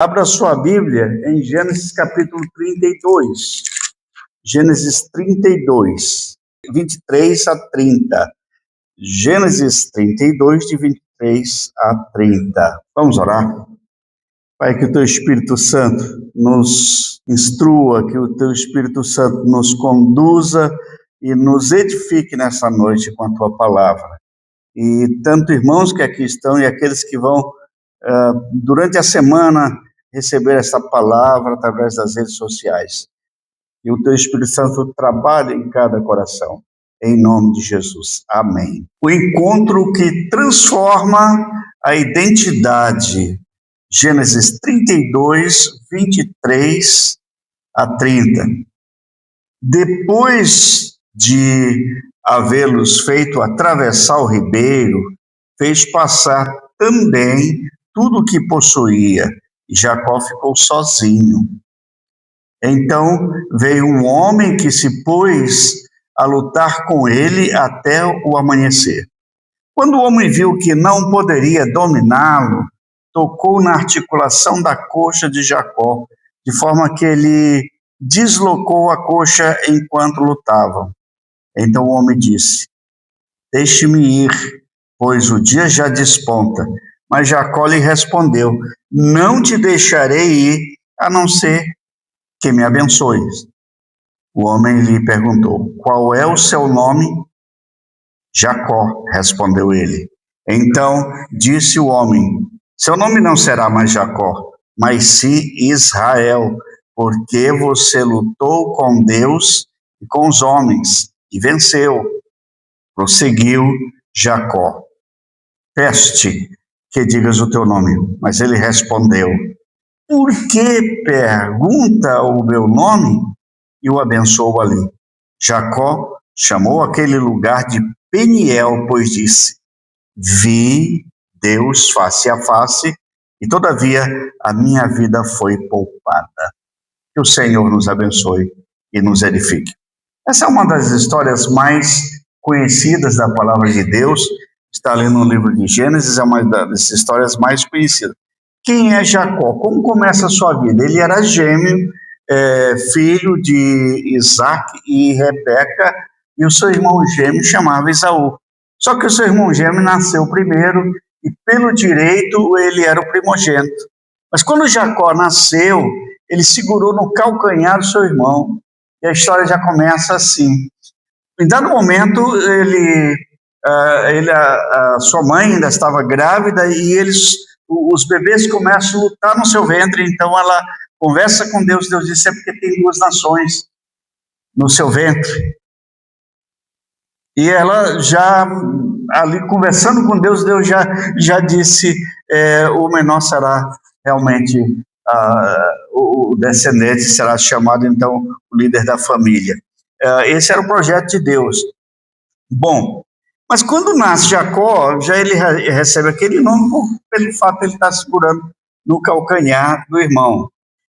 Abra sua Bíblia em Gênesis capítulo 32. Gênesis 32, 23 a 30. Gênesis 32, de 23 a 30. Vamos orar? Pai, que o Teu Espírito Santo nos instrua, que o Teu Espírito Santo nos conduza e nos edifique nessa noite com a Tua palavra. E tanto irmãos que aqui estão e aqueles que vão, durante a semana, receber essa palavra através das redes sociais. E o Teu Espírito Santo trabalha em cada coração. Em nome de Jesus. Amém. O encontro que transforma a identidade. Gênesis 32, 23 a 30. Depois de havê-los feito atravessar o ribeiro, fez passar também tudo o que possuía, e Jacó ficou sozinho. Então veio um homem que se pôs a lutar com ele até o amanhecer. Quando o homem viu que não poderia dominá-lo, tocou na articulação da coxa de Jacó, de forma que ele deslocou a coxa enquanto lutavam. Então o homem disse: deixe-me ir, pois o dia já desponta. Mas Jacó lhe respondeu: não te deixarei ir, a não ser que me abençoes. O homem lhe perguntou: qual é o seu nome? Jacó, respondeu ele. Então disse o homem: seu nome não será mais Jacó, mas sim Israel, porque você lutou com Deus e com os homens, e venceu. Prosseguiu Jacó: peço-te que digas o teu nome. Mas ele respondeu: por que pergunta o meu nome? E o abençoou ali. Jacó chamou aquele lugar de Peniel, pois disse: vi Deus face a face, e todavia a minha vida foi poupada. Que o Senhor nos abençoe e nos edifique. Essa é uma das histórias mais conhecidas da palavra de Deus. Está ali no livro de Gênesis, é uma das histórias mais conhecidas. Quem é Jacó? Como começa a sua vida? Ele era gêmeo, filho de Isaac e Rebeca, e o seu irmão gêmeo chamava Esaú. Só que o seu irmão gêmeo nasceu primeiro, e pelo direito ele era o primogênito. Mas quando Jacó nasceu, ele segurou no calcanhar do seu irmão, e a história já começa assim. Em dado momento, a sua mãe ainda estava grávida e os bebês começam a lutar no seu ventre. Então ela conversa com Deus. Deus disse: é porque tem duas nações no seu ventre. E ela já ali conversando com Deus, Deus já disse: o menor será realmente o descendente, será chamado então o líder da família. Esse era o projeto de Deus. Bom, mas quando nasce Jacó, já ele recebe aquele nome pelo fato de ele estar segurando no calcanhar do irmão.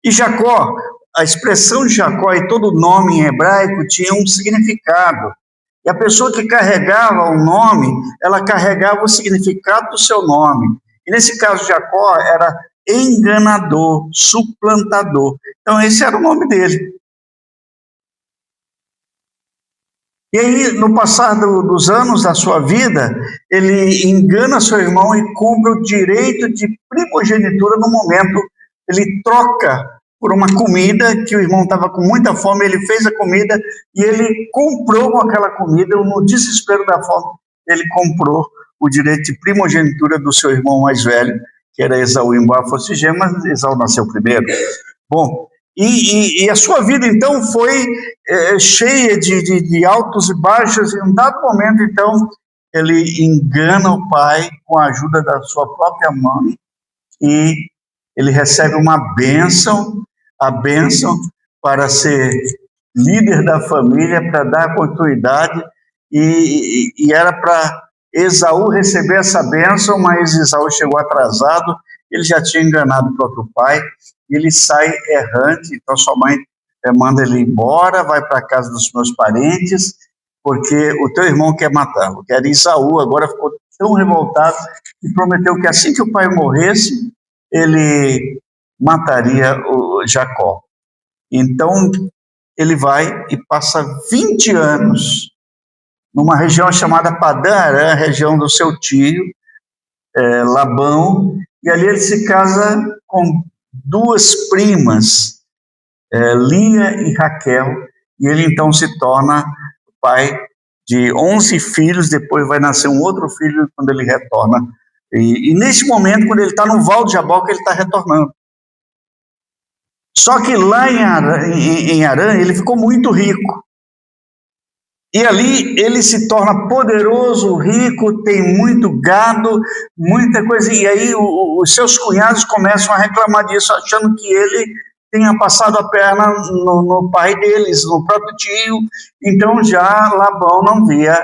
E Jacó, a expressão de Jacó e todo nome em hebraico tinha um significado. E a pessoa que carregava o nome, ela carregava o significado do seu nome. E nesse caso, Jacó era enganador, suplantador. Então esse era o nome dele. E aí, no passar dos anos da sua vida, ele engana seu irmão e compra o direito de primogenitura no momento. Ele troca por uma comida, que o irmão estava com muita fome, ele fez a comida e ele comprou com aquela comida, no desespero da fome, ele comprou o direito de primogenitura do seu irmão mais velho, que era Esaú, embora fosse gêmeo, mas Esaú nasceu primeiro. Bom, e a sua vida, então, foi cheia de altos e baixos, e em um dado momento, então, ele engana o pai com a ajuda da sua própria mãe, e ele recebe uma bênção, a bênção para ser líder da família, para dar continuidade, e era para Esaú receber essa bênção, mas Esaú chegou atrasado, ele já tinha enganado o próprio pai, e ele sai errante. Então sua mãe manda ele embora, vai para a casa dos meus parentes, porque o teu irmão quer matá-lo, que era Esaú. Agora ficou tão revoltado e prometeu que assim que o pai morresse, ele mataria o Jacó. Então, ele vai e passa 20 anos numa região chamada Padã Arã, região do seu tio, Labão, e ali ele se casa com duas primas, Lia e Raquel, e ele então se torna pai de 11 filhos, depois vai nascer um outro filho quando ele retorna. E nesse momento, quando ele está no Val de Jaboque, ele está retornando. Só que lá em Arã, ele ficou muito rico. E ali ele se torna poderoso, rico, tem muito gado, muita coisa. E aí os seus cunhados começam a reclamar disso, achando que ele tenha passado a perna no pai deles, no próprio tio. Então já Labão não via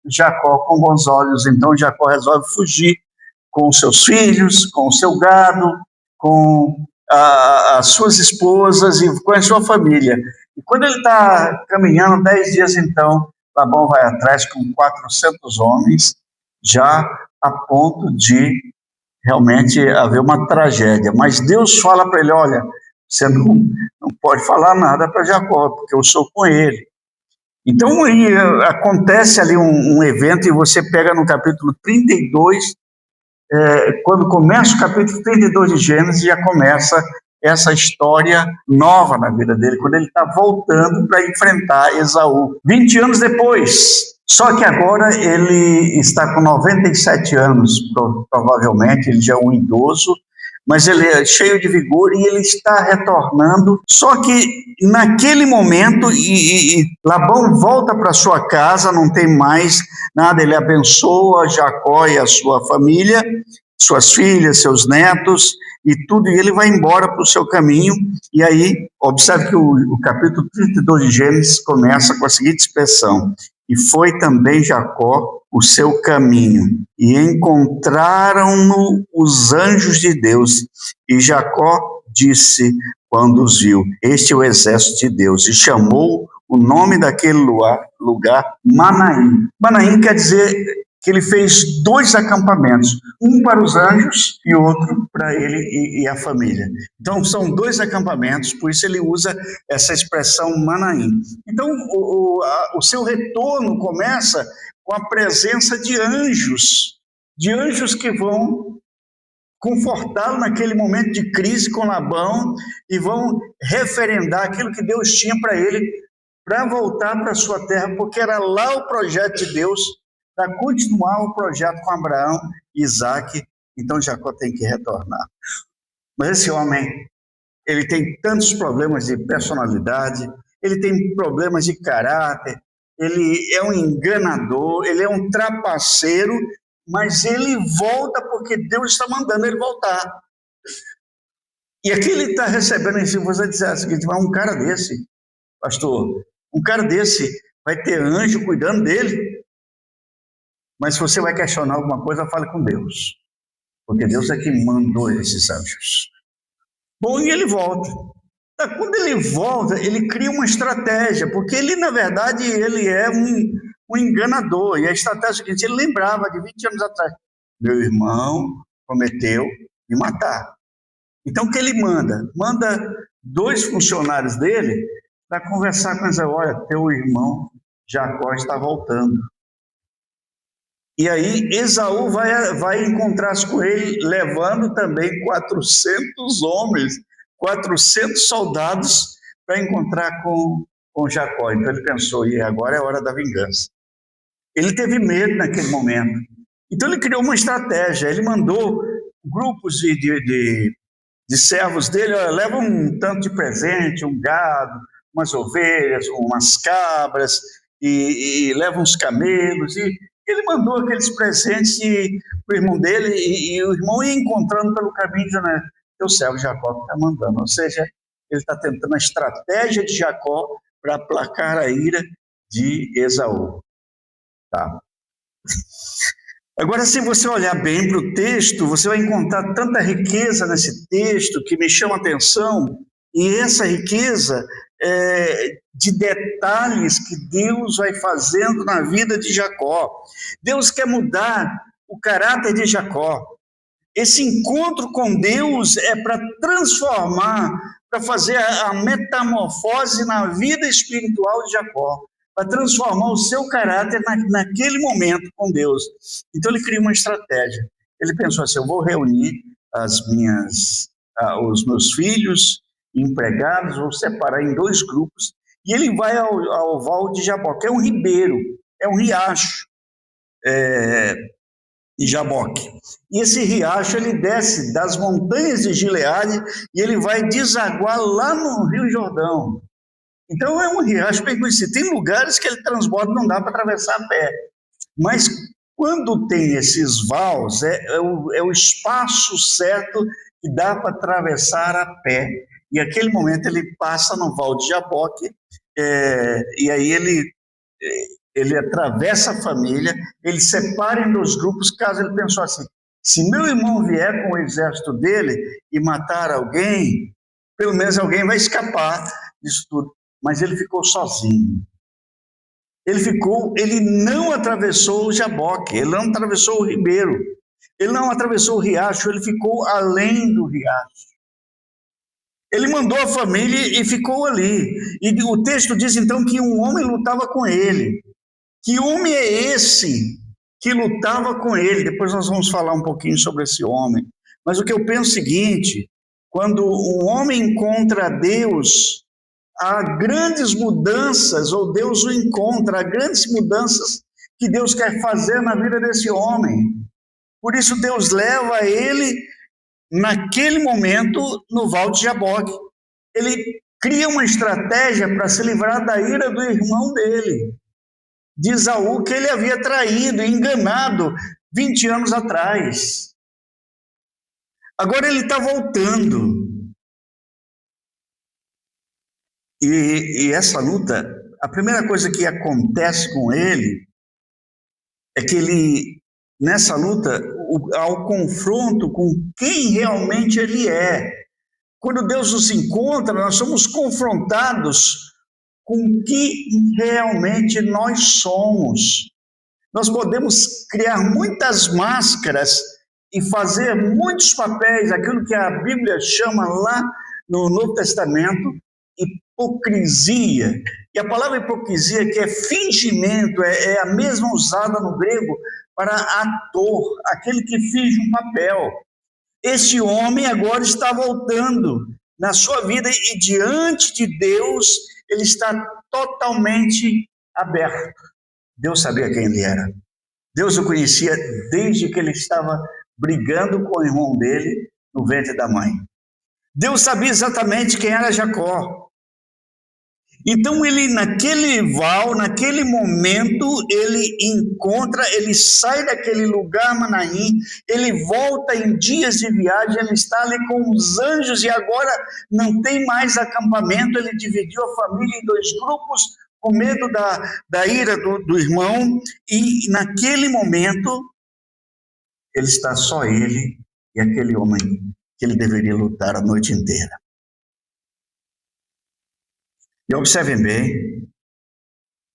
Jacó com bons olhos. Então Jacó resolve fugir com seus filhos, com o seu gado, com as suas esposas e com a sua família. E quando ele está caminhando 10 dias, então, Labão vai atrás com 400 homens, já a ponto de realmente haver uma tragédia. Mas Deus fala para ele, olha, você não pode falar nada para Jacó, porque eu sou com ele. Então, acontece ali um evento, e você pega no capítulo 32, quando começa o capítulo 32 de Gênesis, já começa essa história nova na vida dele, quando ele está voltando para enfrentar Esaú. 20 anos depois, só que agora ele está com 97 anos, provavelmente, ele já é um idoso, mas ele é cheio de vigor e ele está retornando. Só que naquele momento, Labão volta para sua casa, não tem mais nada, ele abençoa Jacó e a sua família, suas filhas, seus netos e tudo, e ele vai embora para o seu caminho. E aí, observe que o capítulo 32 de Gênesis começa com a seguinte expressão: e foi também Jacó o seu caminho, e encontraram-no os anjos de Deus, e Jacó disse, quando os viu, este é o exército de Deus, e chamou o nome daquele lugar Manaim. Manaim quer dizer que ele fez 2 acampamentos, um para os anjos e outro para ele e a família. Então são 2 acampamentos, por isso ele usa essa expressão Manaim. Então o seu retorno começa com a presença de anjos que vão confortá-lo naquele momento de crise com Labão e vão referendar aquilo que Deus tinha para ele, para voltar para a sua terra, porque era lá o projeto de Deus, para continuar o projeto com Abraão e Isaac. Então Jacó tem que retornar. Mas esse homem, ele tem tantos problemas de personalidade, ele tem problemas de caráter, ele é um enganador, ele é um trapaceiro, mas ele volta porque Deus está mandando ele voltar. E aqui ele está recebendo em si, você dizer o seguinte, mas um cara desse, pastor, um cara desse vai ter anjo cuidando dele? Mas se você vai questionar alguma coisa, fale com Deus, porque Deus é quem mandou esses anjos. Bom, e ele volta. Quando ele volta, ele cria uma estratégia, porque ele, na verdade, ele é um enganador. E a estratégia é a seguinte, ele lembrava de 20 anos atrás, meu irmão prometeu me matar. Então, o que ele manda? Manda 2 funcionários dele para conversar com Esaú, olha, teu irmão Jacó está voltando. E aí Esaú vai encontrar-se com ele, levando também 400 homens, 400 soldados para encontrar com Jacó. Então ele pensou, e agora é a hora da vingança. Ele teve medo naquele momento. Então ele criou uma estratégia, ele mandou grupos de servos dele, olha, leva um tanto de presente, um gado, umas ovelhas, umas cabras, e leva uns camelos, e ele mandou aqueles presentes para o irmão dele, e o irmão ia encontrando pelo caminho, dizendo, teu servo Jacó está mandando. Ou seja, ele está tentando a estratégia de Jacó para aplacar a ira de Esaú. Tá. Agora, se você olhar bem para o texto, você vai encontrar tanta riqueza nesse texto que me chama a atenção, e essa riqueza de detalhes que Deus vai fazendo na vida de Jacó. Deus quer mudar o caráter de Jacó. Esse encontro com Deus é para transformar, para fazer a metamorfose na vida espiritual de Jacó, para transformar o seu caráter naquele momento com Deus. Então ele cria uma estratégia. Ele pensou assim: eu vou reunir os meus filhos, empregados, vou separar em 2 grupos, e ele vai ao Val de Jaboque, que é um ribeiro, é um riacho, de Jaboque. E esse riacho, ele desce das montanhas de Gileade e ele vai desaguar lá no Rio Jordão. Então é um riacho bem conhecido. Tem lugares que ele transborda, não dá para atravessar a pé. Mas quando tem esses vals, é o espaço certo que dá para atravessar a pé. E naquele momento ele passa no Val de Jaboque, e aí ele atravessa a família, ele separa em 2 grupos, caso ele pensou assim: se meu irmão vier com o exército dele e matar alguém, pelo menos alguém vai escapar disso tudo. Mas ele ficou sozinho. Ele não atravessou o Jaboque, ele não atravessou o ribeiro, ele não atravessou o riacho, ele ficou além do riacho. Ele mandou a família e ficou ali. E o texto diz então que um homem lutava com ele. Que homem é esse que lutava com ele? Depois nós vamos falar um pouquinho sobre esse homem. Mas o que eu penso é o seguinte: quando um homem encontra Deus, há grandes mudanças, ou Deus o encontra, há grandes mudanças que Deus quer fazer na vida desse homem. Por isso Deus leva ele, naquele momento, no Val de Jaboque. Ele cria uma estratégia para se livrar da ira do irmão dele, de Esaú, que ele havia traído, enganado 20 anos atrás. Agora ele está voltando. E essa luta, a primeira coisa que acontece com ele é que ele, nessa luta, ao confronto com quem realmente ele é. Quando Deus nos encontra, nós somos confrontados com o que realmente nós somos. Nós podemos criar muitas máscaras e fazer muitos papéis, aquilo que a Bíblia chama lá no Novo Testamento, hipocrisia. E a palavra hipocrisia, que é fingimento, é a mesma usada no grego para ator, aquele que finge um papel. Esse homem agora está voltando na sua vida e diante de Deus ele está totalmente aberto. Deus sabia quem ele era. Deus o conhecia desde que ele estava brigando com o irmão dele no ventre da mãe. Deus sabia exatamente quem era Jacó. Então ele, naquele val, naquele momento, ele sai daquele lugar, Manaim, ele volta em dias de viagem, ele está ali com os anjos e agora não tem mais acampamento, ele dividiu a família em 2 grupos, com medo da ira do irmão, e naquele momento, ele está só ele e aquele homem que ele deveria lutar a noite inteira. E observem bem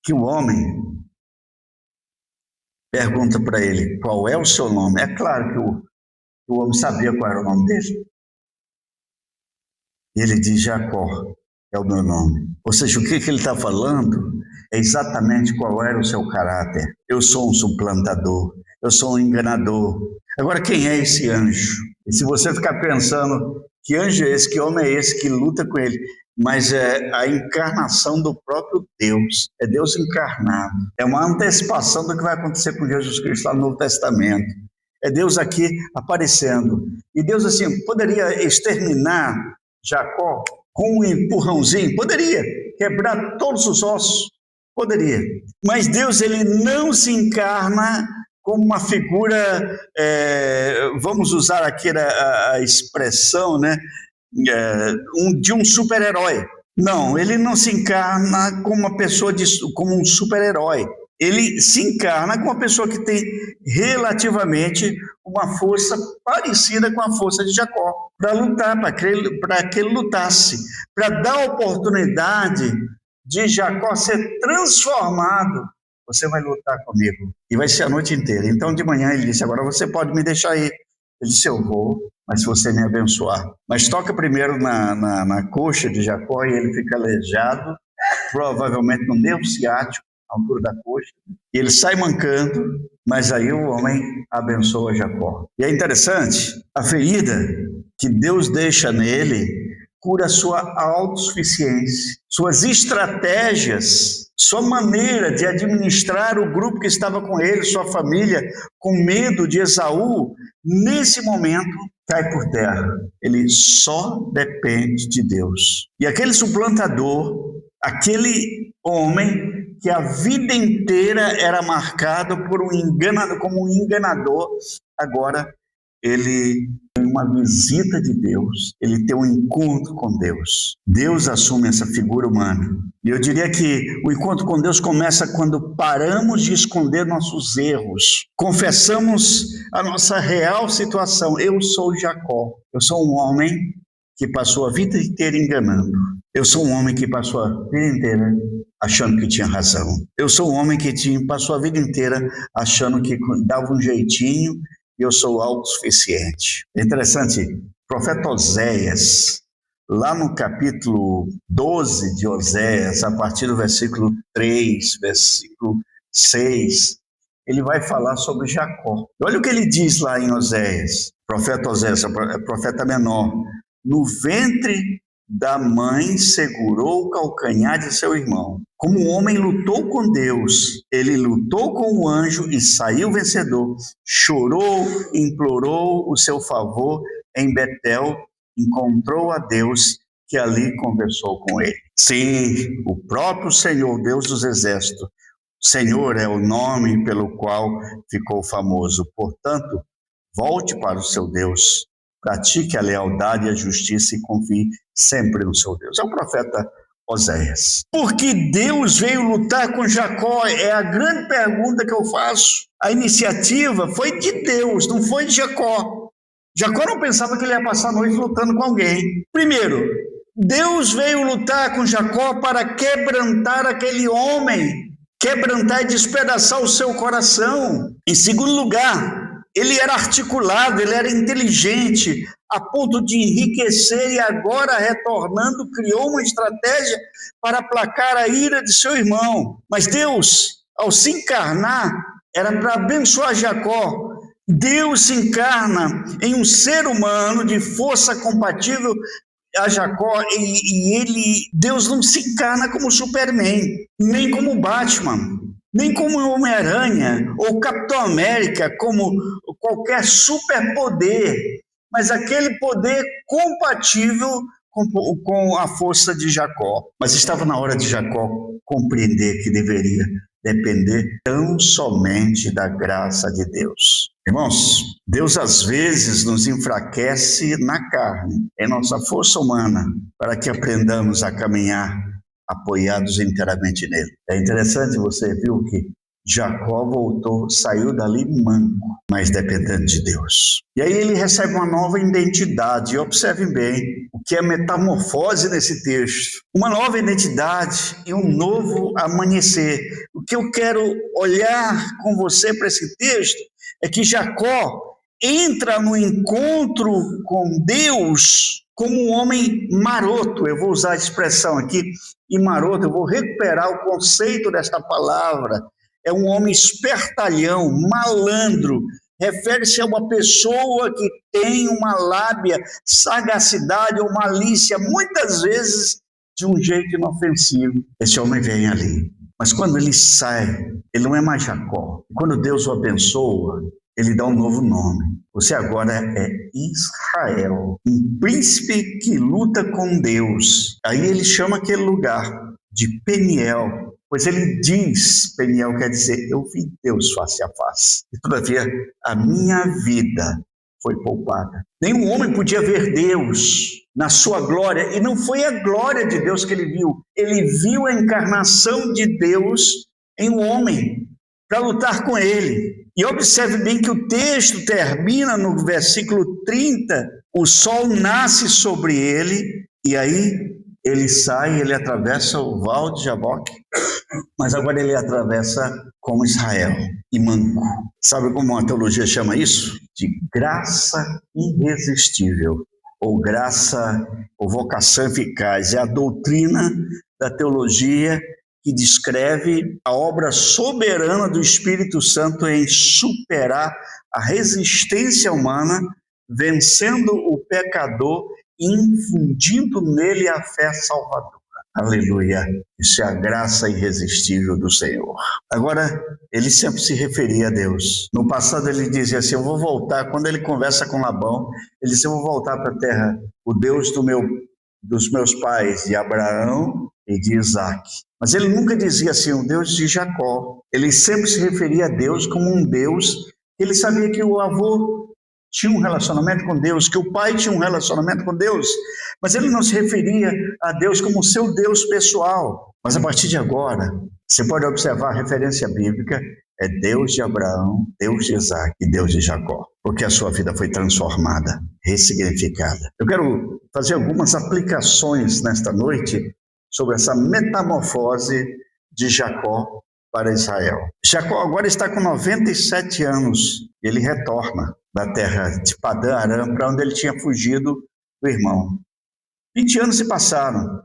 que o homem pergunta para ele: qual é o seu nome? É claro que o homem sabia qual era o nome dele. E ele diz: Jacó é o meu nome. Ou seja, o que ele está falando é exatamente qual era o seu caráter. Eu sou um suplantador, eu sou um enganador. Agora, quem é esse anjo? E se você ficar pensando, que anjo é esse, que homem é esse que luta com ele? Mas é a encarnação do próprio Deus, é Deus encarnado. É uma antecipação do que vai acontecer com Jesus Cristo lá no Novo Testamento. É Deus aqui aparecendo. E Deus, assim, poderia exterminar Jacó com um empurrãozinho? Poderia. Quebrar todos os ossos? Poderia. Mas Deus, ele não se encarna como uma figura, vamos usar aqui a expressão, né? De um super-herói. Não, ele não se encarna como uma pessoa, como um super-herói. Ele se encarna como uma pessoa que tem relativamente uma força parecida com a força de Jacó, para lutar, para que ele lutasse, para dar a oportunidade de Jacó ser transformado. Você vai lutar comigo, e vai ser a noite inteira. Então de manhã ele disse: agora você pode me deixar ir. Ele disse: eu vou, mas se você me abençoar. Mas toca primeiro na coxa de Jacó e ele fica aleijado, provavelmente no nervo ciático, à altura da coxa, e ele sai mancando, mas aí o homem abençoa Jacó. E é interessante, a ferida que Deus deixa nele cura sua autossuficiência, suas estratégias, sua maneira de administrar o grupo que estava com ele, sua família, com medo de Esaú, nesse momento cai por terra. Ele só depende de Deus. E aquele suplantador, aquele homem que a vida inteira era marcado por como um enganador, agora ele tem uma visita de Deus, ele tem um encontro com Deus. Deus assume essa figura humana. E eu diria que o encontro com Deus começa quando paramos de esconder nossos erros, confessamos a nossa real situação. Eu sou Jacó, eu sou um homem que passou a vida inteira enganando. Eu sou um homem que passou a vida inteira achando que tinha razão. Eu sou um homem que passou a vida inteira achando que dava um jeitinho. Eu sou autossuficiente. É interessante, o profeta Oséias, lá no capítulo 12 de Oséias, a partir do versículo 3, versículo 6, ele vai falar sobre Jacó. Olha o que ele diz lá em Oséias, profeta Oséias, profeta menor. No ventre da mãe segurou o calcanhar de seu irmão. Como um homem lutou com Deus, ele lutou com o anjo e saiu vencedor. Chorou, implorou o seu favor em Betel, encontrou a Deus que ali conversou com ele. Sim, o próprio Senhor, Deus dos exércitos. Senhor é o nome pelo qual ficou famoso. Portanto, volte para o seu Deus. Pratique a lealdade e a justiça e confie sempre no seu Deus. É o profeta Oséias. Por que Deus veio lutar com Jacó? É a grande pergunta que eu faço. A iniciativa foi de Deus, não foi de Jacó. Jacó não pensava que ele ia passar a noite lutando com alguém. Primeiro, Deus veio lutar com Jacó para quebrantar aquele homem, quebrantar e despedaçar o seu coração. Em segundo lugar, ele era articulado, ele era inteligente, a ponto de enriquecer e agora, retornando, criou uma estratégia para aplacar a ira de seu irmão. Mas Deus, ao se encarnar, era para abençoar Jacó. Deus se encarna em um ser humano de força compatível a Jacó, Deus não se encarna como Superman, nem como Batman, nem como Homem-Aranha ou Capitão América, como qualquer superpoder, mas aquele poder compatível com a força de Jacó. Mas estava na hora de Jacó compreender que deveria depender tão somente da graça de Deus. Irmãos, Deus às vezes nos enfraquece na carne, em nossa força humana, para que aprendamos a caminhar apoiados inteiramente nele. É interessante, você viu que Jacó saiu dali manco, mas dependendo de Deus. E aí ele recebe uma nova identidade. E observem bem o que é metamorfose nesse texto. Uma nova identidade e um novo amanhecer. O que eu quero olhar com você para esse texto é que Jacó entra no encontro com Deus como um homem maroto. Eu vou usar a expressão aqui, e maroto, eu vou recuperar o conceito desta palavra. É um homem espertalhão, malandro, refere-se a uma pessoa que tem uma lábia, sagacidade ou malícia, muitas vezes de um jeito inofensivo. Esse homem vem ali, mas quando ele sai, ele não é mais Jacó. Quando Deus o abençoa, ele dá um novo nome. Você agora é Israel, um príncipe que luta com Deus. Aí ele chama aquele lugar de Peniel, pois ele diz, Peniel quer dizer, eu vi Deus face a face. E todavia, a minha vida foi poupada. Nenhum homem podia ver Deus na sua glória, e não foi a glória de Deus que ele viu. Ele viu a encarnação de Deus em um homem, para lutar com ele. E observe bem que o texto termina no versículo 30, o sol nasce sobre ele, e aí Ele sai, ele atravessa o Val de Jaboque, mas agora ele atravessa como Israel, e manco. Sabe como a teologia chama isso? De graça irresistível, ou graça, ou vocação eficaz. É a doutrina da teologia que descreve a obra soberana do Espírito Santo em superar a resistência humana, vencendo o pecador e infundindo nele a fé salvadora. Aleluia. Isso é a graça irresistível do Senhor. Agora, ele sempre se referia a Deus. No passado ele dizia assim, eu vou voltar. Quando ele conversa com Labão, ele disse, eu vou voltar para a terra, o Deus dos meus pais, de Abraão e de Isaac. Mas ele nunca dizia assim, o Deus de Jacó. Ele sempre se referia a Deus como um Deus. Ele sabia que o avô tinha um relacionamento com Deus, que o pai tinha um relacionamento com Deus, mas ele não se referia a Deus como seu Deus pessoal. Mas a partir de agora, você pode observar a referência bíblica, é Deus de Abraão, Deus de Isaac e Deus de Jacó, porque a sua vida foi transformada, ressignificada. Eu quero fazer algumas aplicações nesta noite sobre essa metamorfose de Jacó para Israel. Jacó agora está com 97 anos, ele retorna da terra de Padã Aram, para onde ele tinha fugido do irmão. 20 anos se passaram.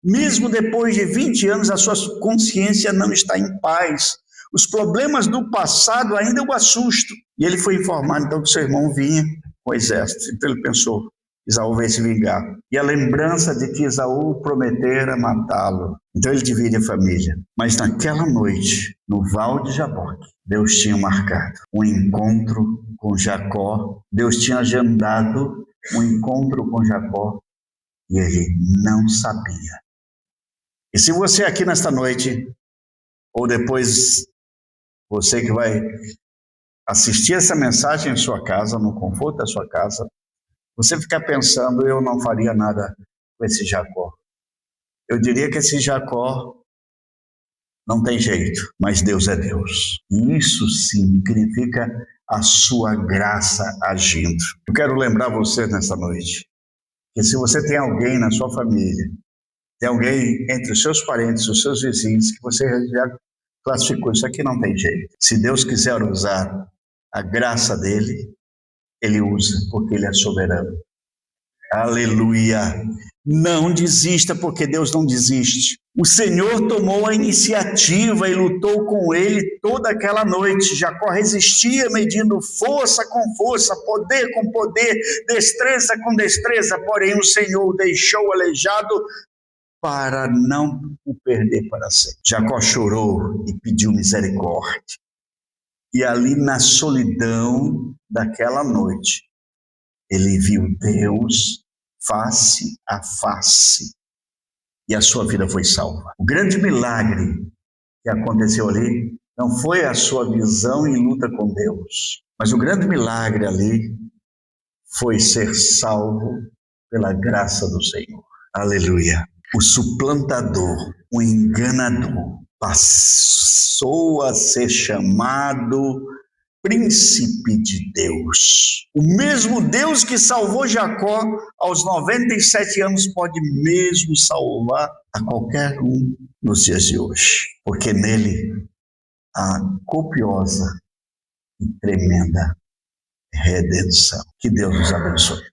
Mesmo depois de 20 anos, a sua consciência não está em paz. Os problemas do passado ainda o assustam. E ele foi informado, então, que seu irmão vinha com o exército. Então ele pensou, Esaú vai se vingar. E a lembrança de que Esaú prometera matá-lo. Então ele divide a família. Mas naquela noite, no Val de Jaboque, Deus tinha marcado um encontro com Jacó. Deus tinha agendado um encontro com Jacó e ele não sabia. E se você aqui nesta noite, ou depois você que vai assistir essa mensagem em sua casa, no conforto da sua casa, você ficar pensando, eu não faria nada com esse Jacó. Eu diria que esse Jacó não tem jeito, mas Deus é Deus. E isso significa a sua graça agindo. Eu quero lembrar você nessa noite, que se você tem alguém na sua família, tem alguém entre os seus parentes, os seus vizinhos, que você já classificou, isso aqui não tem jeito. Se Deus quiser usar a graça dele, ele usa, porque ele é soberano. Aleluia! Não desista, porque Deus não desiste. O Senhor tomou a iniciativa e lutou com ele toda aquela noite. Jacó resistia, medindo força com força, poder com poder, destreza com destreza, porém o Senhor o deixou aleijado para não o perder para sempre. Jacó chorou e pediu misericórdia. E ali na solidão daquela noite, ele viu Deus face a face e a sua vida foi salva. O grande milagre que aconteceu ali não foi a sua visão em luta com Deus, mas o grande milagre ali foi ser salvo pela graça do Senhor. Aleluia! O suplantador, o enganador, passou a ser chamado príncipe de Deus. O mesmo Deus que salvou Jacó aos 97 anos pode mesmo salvar a qualquer um nos dias de hoje, porque nele há copiosa e tremenda redenção. Que Deus nos abençoe.